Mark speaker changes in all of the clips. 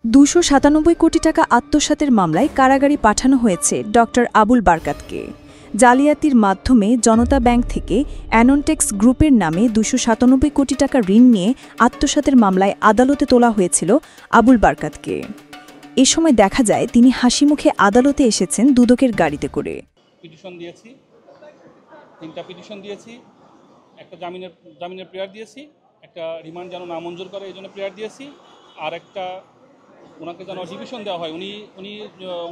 Speaker 1: 297 কোটি টাকা আত্মসাতের মামলায় কারাগারে পাঠানো হয়েছে ডক্টর আবুল বারকাতকে। জালিয়াতির মাধ্যমে জনতা ব্যাংক থেকে অ্যাননটেক্স গ্রুপের নামে 297 কোটি টাকা ঋণ নিয়ে আত্মসাতের মামলায় আদালতে তোলা হয়েছিল আবুল বারকাতকে। এ সময় দেখা যায় তিনি হাসিমুখে আদালতে এসেছেন দুদকের গাড়িতে করে।
Speaker 2: পিটিশন দিয়েছি, 3টা পিটিশন দিয়েছি, একটা জামিনের প্রেয়ার দিয়েছি, একটা রিমান্ড যেন নামঞ্জুর করে এই জন্য প্রেয়ার দিয়েছি, আর একটা ওনাকে যেন ডিভিশন দেওয়া হয়। উনি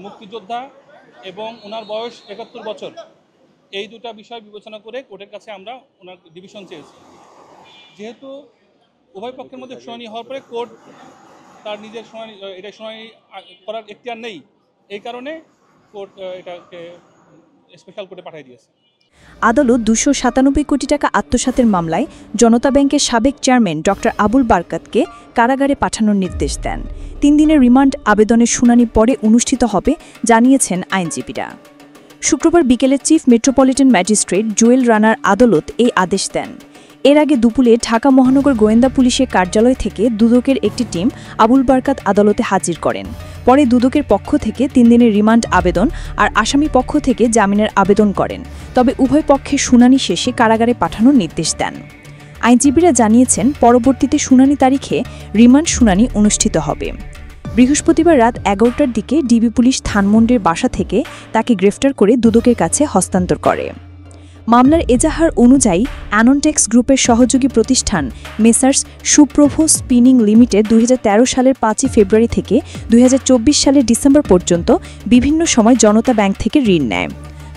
Speaker 2: মুক্তিযোদ্ধা এবং ওনার বয়স 71 বছর। এই দুটা বিষয় বিবেচনা করে কোর্টের কাছে আমরা ওনার ডিভিশন চেয়েছি। যেহেতু উভয় পক্ষের মধ্যে শুনানি হওয়ার পরে কোর্ট তার নিজের শুনানি করার এখতিয়ার নেই, এই কারণে কোর্ট এটাকে স্পেশাল কোর্টে পাঠিয়ে দিয়েছে।
Speaker 1: আদালত 297 কোটি টাকা আত্মসাতের মামলায় জনতা ব্যাংকের সাবেক চেয়ারম্যান ডক্টর আবুল বারকাতকে কারাগারে পাঠানোর নির্দেশ দেন। 3 দিনের রিমান্ড আবেদনের শুনানি পরে অনুষ্ঠিত হবে জানিয়েছেন আইনজীবীরা। শুক্রবার বিকেলে চিফ মেট্রোপলিটন ম্যাজিস্ট্রেট জুয়েল রানার আদালত এই আদেশ দেন। এর আগে দুপুরে ঢাকা মহানগর গোয়েন্দা পুলিশের কার্যালয় থেকে দুদকের একটি টিম আবুল বারকাত আদালতে হাজির করেন। পরে দুদকের পক্ষ থেকে 3 দিনের রিমান্ড আবেদন আর আসামি পক্ষ থেকে জামিনের আবেদন করেন। তবে উভয় পক্ষের শুনানি শেষে কারাগারে পাঠানোর নির্দেশ দেন। আইনজীবীরা জানিয়েছেন পরবর্তীতে শুনানি তারিখে রিমান্ড শুনানি অনুষ্ঠিত হবে। বৃহস্পতিবার রাত 11টার দিকে ডিবি পুলিশ ধানমন্ডির বাসা থেকে তাকে গ্রেফতার করে দুদকের কাছে হস্তান্তর করে। মামলার এজাহার অনুযায়ী অ্যাননটেক্স গ্রুপের সহযোগী প্রতিষ্ঠান মেসার্স সুপ্রভ স্পিনিং লিমিটেড 2013 সালের 5 ফেব্রুয়ারি থেকে 2024 সালের ডিসেম্বর পর্যন্ত বিভিন্ন সময় জনতা ব্যাংক থেকে ঋণ নেয়।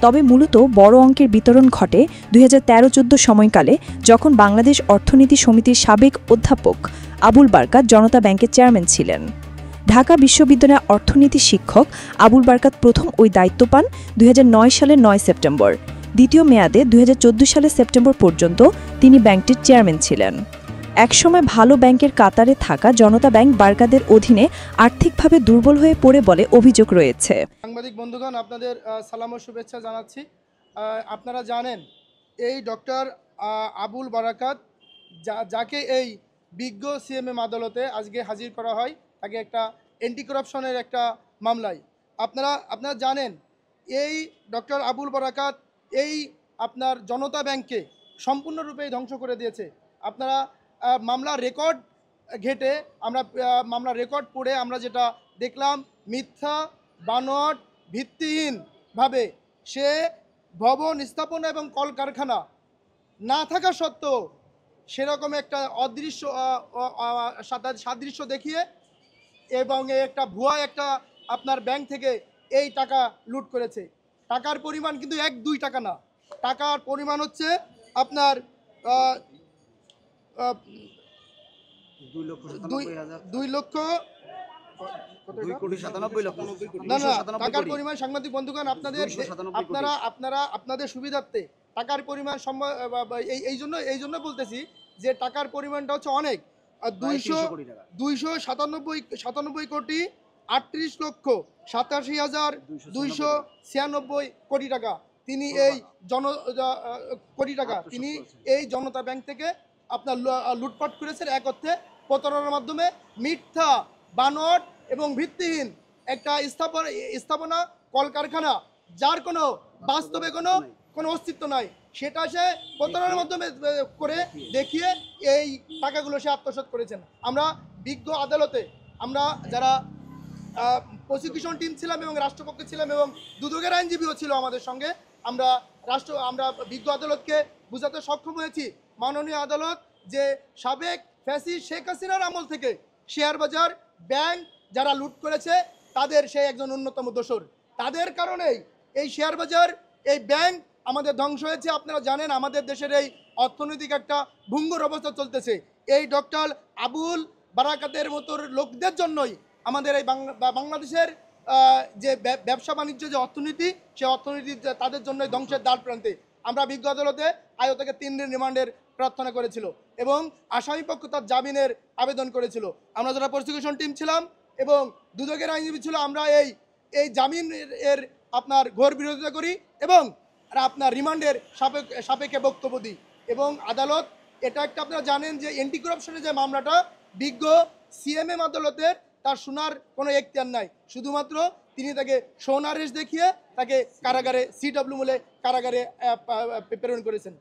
Speaker 1: তবে মূলত বড় অঙ্কের বিতরণ ঘটে 2013-14 সময়কালে, যখন বাংলাদেশ অর্থনীতি সমিতির সাবেক অধ্যাপক আবুল বারকাত জনতা ব্যাংকের চেয়ারম্যান ছিলেন। ঢাকা বিশ্ববিদ্যালয়ের অর্থনীতি শিক্ষক আবুল বারকাত প্রথম ওই দায়িত্ব পান 2009 সালের 9 সেপ্টেম্বর। দ্বিতীয় মেয়াদে 2014 সালের সেপ্টেম্বর পর্যন্ত তিনি ব্যাংকটির চেয়ারম্যান ছিলেন। একসময় ভালো ব্যাংকের কাতারে থাকা জনতা ব্যাংক বারকাতের অধীনে আর্থিকভাবে দুর্বল হয়ে পড়ে বলে অভিযোগ রয়েছে।
Speaker 3: সাংবাদিক বন্ধুগণ, আপনাদের সালাম ও শুভেচ্ছা জানাচ্ছি। আপনারা জানেন এই ডক্টর আবুল বারকাত যাকে এই বিজ্ঞ সিএমএম আদালতে আজকে হাজির করা হয়, তাকে একটা অ্যান্টি করাপশনের একটা মামলায়। আপনারা জানেন এই ডক্টর আবুল বারকাত এই আপনার জনতা ব্যাংককে সম্পূর্ণরূপে ধ্বংস করে দিয়েছে। আপনারা মামলার রেকর্ড ঘেটে মামলার রেকর্ড পড়ে আমরা যেটা দেখলাম, মিথ্যা বানোয়াট ভিত্তিহীনভাবে সে ভবন স্থাপনা এবং কলকারখানা না থাকা সত্ত্বেও সেরকম একটা অদৃশ্য সাদৃশ্য দেখিয়ে এবং একটা ভুয়া একটা আপনার ব্যাংক থেকে এই টাকা লুট করেছে। টাকার পরিমাণ কিন্তু 1-2 টাকা না, টাকার পরিমাণ হচ্ছে আপনার 2 লক্ষ টাকার পরিমাণ। সাংবাদিক বন্ধুগণ, আপনাদের সুবিধার্থে টাকার পরিমাণ এই জন্য বলতেছি যে টাকার পরিমাণটা হচ্ছে অনেক, 297 কোটি 38 লক্ষ 87,296 কোটি টাকা তিনি এই জনতা ব্যাংক থেকে আপনার লুটপাট করেছেন। এক অর্থে প্রতারণার মাধ্যমে মিথ্যা বানোয়াট এবং ভিত্তিহীন একটা স্থাপনা কলকারখানা যার কোনো বাস্তবে কোনো অস্তিত্ব নাই, সেটা সে প্রতারণার মাধ্যমে করে দেখিয়ে এই টাকাগুলো সে আত্মসাৎ করেছেন। আমরা বিজ্ঞ আদালতে আমরা যারা প্রসিকিউশন টিম ছিলাম এবং রাষ্ট্রপক্ষে ছিলাম এবং দুদকের আইনজীবীও ছিল আমাদের সঙ্গে, আমরা বিজ্ঞ আদালতকে বোঝাতে সক্ষম হয়েছি মাননীয় আদালত যে সাবেক ফ্যাসিস্ট শেখ হাসিনার আমল থেকে শেয়ার বাজার ব্যাংক যারা লুট করেছে তাদের সেই একজন অন্যতম দোসর। তাদের কারণেই এই শেয়ার বাজার এই ব্যাংক আমাদের ধ্বংস হয়েছে। আপনারা জানেন আমাদের দেশের এই অর্থনৈতিক একটা ভঙ্গুর অবস্থা চলতেছে এই ডক্টর আবুল বারকাতের মতো লোকদের জন্যই। আমাদের এই বাংলাদেশের যে ব্যবসা বাণিজ্য যে অর্থনীতি, সেই অর্থনীতি তাদের জন্যই ধ্বংসের দ্বার প্রান্তে। আমরা বিজ্ঞ আদালতে আয়তাকে 3 দিন রিমান্ডের প্রার্থনা করেছিল এবং আসামি পক্ষ তার জামিনের আবেদন করেছিল। আমরা যারা প্রসিকিউশন টিম ছিলাম এবং দুদকের আইনজীবী ছিল, আমরা এই জামিনের আপনার ঘোর বিরোধিতা করি এবং আপনার রিমান্ডের সাপেক্ষে বক্তব্য দিই। এবং আদালত এটা একটা আপনারা জানেন যে অ্যান্টি করাপশনের যে মামলাটা বিজ্ঞ সিএমএম আদালতের তার শোনার কোনো এখতিয়ার নাই, শুধুমাত্র তিনি তাকে সোনারেশ দেখিয়ে তাকে কারাগারে CW বলে কারাগারে প্রেরণ করেছেন।